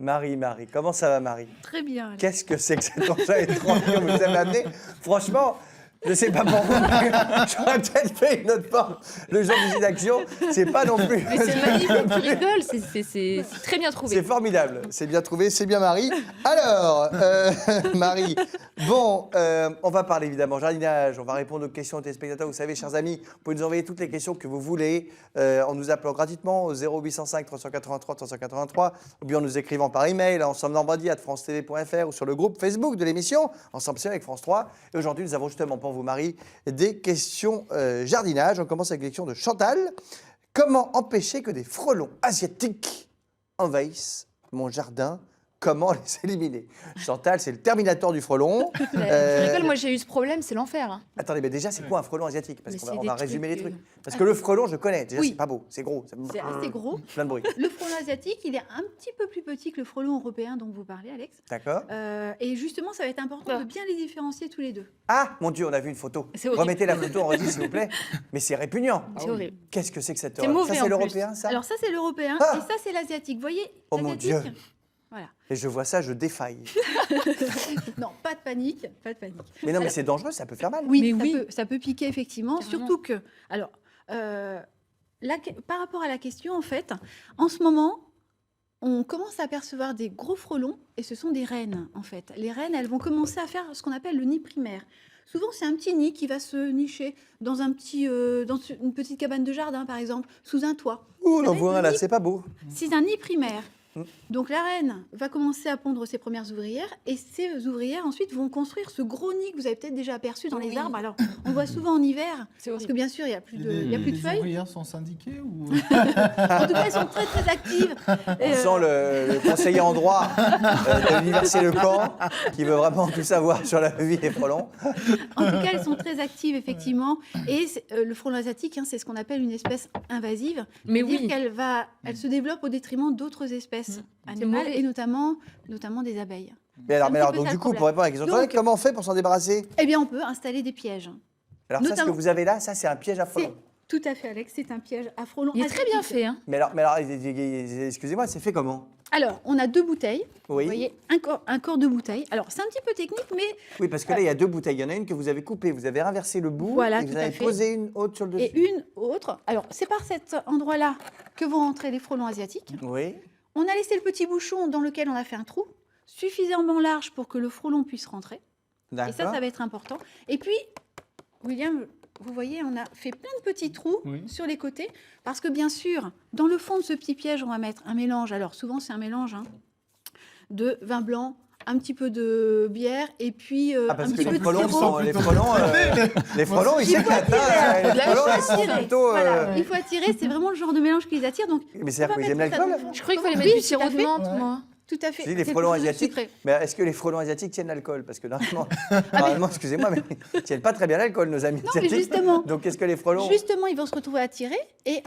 Marie, comment ça va, Marie? Très bien. Alex. Qu'est-ce que c'est que cet engin étrange que vous avez amené? Franchement, je ne sais pas pour vous, mais j'aurais peut-être fait une autre forme. Le genre d'usine d'action, c'est pas non plus. Mais c'est magnifique, tu rigoles, c'est très bien trouvé. C'est formidable, c'est bien trouvé, c'est bien Marie. Alors, Marie, bon, on va parler évidemment jardinage, on va répondre aux questions des téléspectateurs. Vous savez, chers amis, vous pouvez nous envoyer toutes les questions que vous voulez en nous appelant gratuitement au 0805 383 383 ou bien en nous écrivant par email à ensemble-normandie@francetv.fr ou sur le groupe Facebook de l'émission Ensemble avec France 3. Et aujourd'hui, nous avons justement pour vous, Marie, des questions jardinage. On commence avec la question de Chantal. Comment empêcher que des frelons asiatiques envahissent mon jardin? Comment les éliminer? Chantal, c'est le Terminator du frelon. Tu rigoles, moi j'ai eu ce problème, c'est l'enfer. Hein. Attendez, mais déjà, c'est quoi un frelon asiatique? Parce Mais qu'on va, c'est on des va résumer les trucs, trucs. Parce que le frelon, je connais. Déjà, Oui. c'est pas beau, c'est gros. C'est assez gros. Plein de bruit. Le frelon asiatique, il est un petit peu plus petit que le frelon européen dont vous parlez, Alex. D'accord. Et justement, ça va être important de bien les différencier tous les deux. Ah, mon Dieu, on a vu une photo. C'est horrible. Remettez la photo en registre, s'il vous plaît. Mais c'est répugnant. C'est horrible. Qu'est-ce que c'est que cette C'est horreur? mauvais, Ça, en c'est plus. l'européen, ça? Alors ça, c'est l'européen Ah et ça, c'est l'asiatique. Vous voyez, Oh mon l'asiatique, Dieu. voilà. Et je vois ça, je défaille. Non, pas de panique, pas de panique. Mais non, mais Alors, c'est dangereux, ça peut faire mal. Oui, Mais oui. ça peut piquer effectivement, Carrément. surtout que, alors, par rapport à la question, en fait, en ce moment, on commence à apercevoir des gros frelons et ce sont des reines, en fait. Les reines, elles vont commencer à faire ce qu'on appelle le nid primaire. Souvent, c'est un petit nid qui va se nicher dans dans une petite cabane de jardin, par exemple, sous un toit. Ouh, on Ça en va voit être un le là, nid- c'est pas beau. C'est un nid primaire. Mm. Donc la reine va commencer à pondre ses premières ouvrières et ces ouvrières ensuite vont construire ce gros nid que vous avez peut-être déjà aperçu dans les Oui. arbres. Alors on voit souvent en hiver C'est parce que horrible. bien sûr il n'y a plus de, il y a plus de Les feuilles. ouvrières sont syndiquées ou... En tout cas elles sont très très actives. On sent le conseiller en droit de l'université Le Camp qui veut vraiment tout savoir sur la vie des frelons. En tout cas elles sont très actives effectivement. Et le frelon asiatique, hein, c'est ce qu'on appelle une espèce invasive. Mais C'est-à-dire oui. elle se développe au détriment d'autres espèces C'est animales mauvais. et notamment des abeilles. Mais alors, C'est un petit peu donc ça du le coup, pour problème. répondre à la question, de Donc- Chantal, comment on fait pour s'en débarrasser? Eh bien on peut installer des pièges. Alors ça, ce que Notamment- vous avez là, ça c'est un piège à C'est frelons. tout à fait Alex, c'est un piège à frelons. Il est très bien asiatiques. fait. Hein. Mais alors, excusez-moi, c'est fait comment? Alors, on a 2 bouteilles. Oui. Vous voyez, un corps de bouteille. Alors, c'est un petit peu technique, mais Oui, parce que là, il y a 2 bouteilles. Il y en a une que vous avez coupée, vous avez inversé le bout Voilà, et vous tout à avez fait. posé une autre sur le dessus. et une autre. Alors, c'est par cet endroit-là que vont entrer les frelons asiatiques. Oui. On a laissé le petit bouchon dans lequel on a fait un trou suffisamment large pour que le frelon puisse rentrer. Et D'accord. ça va être important. Et puis, William, vous voyez, on a fait plein de petits trous Oui. sur les côtés. Parce que, bien sûr, dans le fond de ce petit piège, on va mettre un mélange. Alors, souvent, c'est un mélange de vin blanc, un petit peu de bière et puis Ah, un parce que petit peu les de frelons, sirop. les frelons, ils Il faut s'éclatent. hein. attirer. Les Là, il frelons, faut ils sont attirer. plutôt. Voilà, il faut attirer. C'est vraiment le genre de mélange qui les attire. Donc, Mais c'est-à-dire on va qu'ils aiment mettre ça l'alcool? dans le fond. Je croyais qu'il fallait Oui, mettre du tout sirop à de fait. menthe, Ouais. moi. Tout à fait. Je dis les C'est frelons plus asiatiques. sucré. Mais est-ce que les frelons asiatiques tiennent l'alcool? Parce que normalement, Ah, normalement, excusez-moi, mais ils tiennent pas très bien l'alcool, nos amis Non, mais asiatiques. justement. Donc, est-ce que les frelons. Justement, ils vont se retrouver attirés et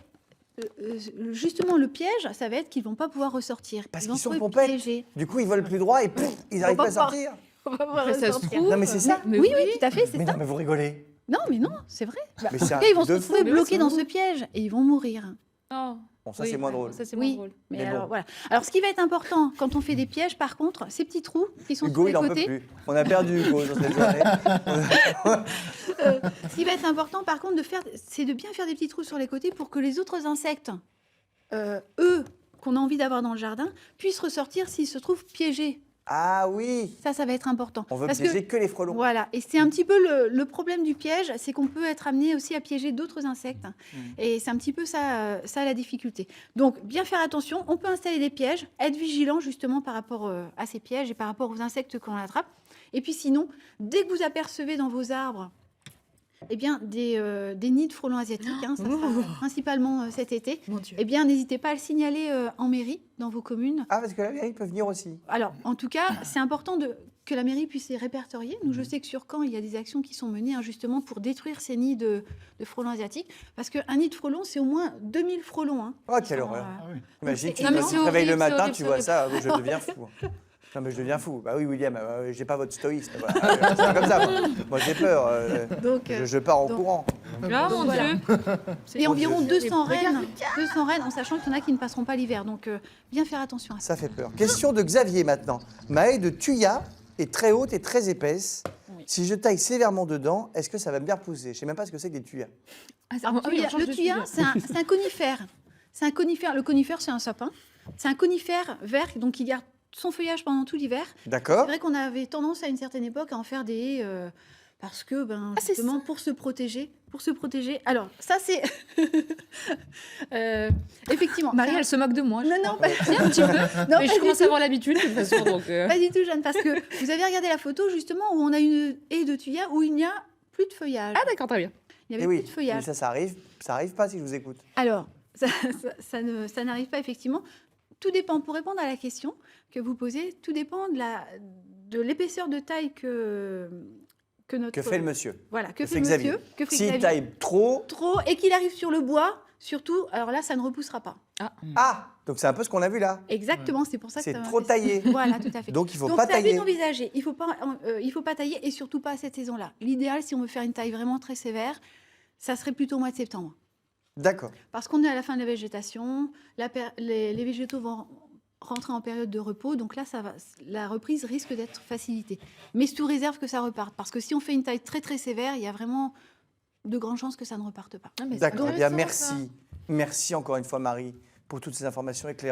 justement, le piège, ça va être qu'ils vont pas pouvoir ressortir. Parce Ils vont qu'ils sont se pompettes. piéger. Du coup, ils volent plus droit et pouf, ils n'arrivent va pas à pas. sortir. On va pouvoir Après, ça se ressortir. trouve. Non, mais c'est ça. Mais Oui, oui, tout à fait, c'est Mais ça. non, mais vous rigolez. Non, mais non, c'est vrai. Bah, Mais en c'est tout un cas, ils vont truc se de retrouver fou. bloqués C'est dans drôle. ce piège et ils vont mourir. Oh. Bon, ça, Oui, c'est moins ouais, drôle. Ça, c'est moins Oui, drôle. mais Mais alors bon. voilà. Alors, ce qui va être important quand on fait des pièges, par contre, ces petits trous qui sont Hugo, sur les il en peut côtés. plus. On a perdu Hugo dans cette journée. Ce qui va être important, par contre, c'est de bien faire des petits trous sur les côtés pour que les autres insectes, eux, qu'on a envie d'avoir dans le jardin, puissent ressortir s'ils se trouvent piégés. Ah oui. Ça va être important. On veut Parce piéger que les frelons. Voilà, et c'est un petit peu le problème du piège, c'est qu'on peut être amené aussi à piéger d'autres insectes. Et c'est un petit peu ça la difficulté. Donc, bien faire attention, on peut installer des pièges, être vigilant justement par rapport à ces pièges et par rapport aux insectes qu'on attrape. Et puis sinon, dès que vous apercevez dans vos arbres eh bien, des nids de frelons asiatiques, hein, ça sera principalement cet été, Mon Dieu. eh bien, n'hésitez pas à le signaler en mairie, dans vos communes. Ah, parce que la mairie peut venir aussi. Alors, en tout cas, c'est important que la mairie puisse les répertorier. Nous, je sais que sur Caen, il y a des actions qui sont menées hein, justement pour détruire ces nids de frelons asiatiques. Parce qu'un nid de frelons, c'est au moins 2000 frelons. Hein. Oh, quelle horreur. Ah oui. Imagine, c'est tu énorme. te C'est réveilles le horrible, matin, c'est tu horrible, vois c'est ça, je deviens fou. Non, mais je deviens fou. Bah oui, William, j'ai pas votre stoïsme. Voilà. C'est pas comme ça. Moi, j'ai peur. Donc, Je pars en donc- courant. Ah mon Voilà. Dieu. Et environ 200 Regarde, rennes, 200 rennes, en sachant qu'il y en a qui ne passeront pas l'hiver. Donc, bien faire attention à ça. Ça fait peur. Question de Xavier maintenant. Ma haie de tuya est très haute et très épaisse. Oui. Si je taille sévèrement dedans, est-ce que ça va me bien repousser? Je ne sais même pas ce que c'est que des tuyas. Alors, le tuya, c'est un conifère. C'est un conifère. Le conifère, c'est un sapin. C'est un conifère vert, donc il garde son feuillage pendant tout l'hiver. C'est D'accord? vrai qu'on avait tendance à une certaine époque à en faire des haies, parce que, c'est justement, pour se protéger. Alors, ça, c'est... effectivement. Marie, c'est un- elle se moque de moi. je Non, crois. non, pas, Si, un petit peu. non, Mais pas je du commence tout. à avoir l'habitude de toute façon. Donc, Pas du tout, Jeanne, parce que vous avez regardé la photo, justement, où on a une haie de tuya où il n'y a plus de feuillage. Ah d'accord, très bien. Il n'y Eh avait oui, plus de feuillage. mais ça arrive pas si je vous écoute. Alors, ça n'arrive pas effectivement. Tout dépend, pour répondre à la question que vous posez, tout dépend de l'épaisseur de taille que notre... Que fait le monsieur? Voilà, que Que fait fait le Xavier? monsieur, que fait S'il Xavier. taille trop... Trop, et qu'il arrive sur le bois, surtout, alors là, ça ne repoussera pas. Ah! Donc c'est un peu ce qu'on a vu là. Exactement, c'est pour ça que C'est ça m'a trop fait- taillé. Voilà, tout à fait. Donc il faut Donc pas c'est à tailler. peine envisagé. Il faut pas tailler, et surtout pas à cette saison-là. L'idéal, si on veut faire une taille vraiment très sévère, ça serait plutôt au mois de septembre. D'accord. Parce qu'on est à la fin de la végétation, les végétaux vont rentrer en période de repos, donc là, la reprise risque d'être facilitée. Mais sous réserve que ça reparte, parce que si on fait une taille très très sévère, il y a vraiment de grandes chances que ça ne reparte pas. Ah, mais c'est D'accord. Eh bien, intéressant, ça. merci. Merci encore une fois, Marie, pour toutes ces informations éclairantes.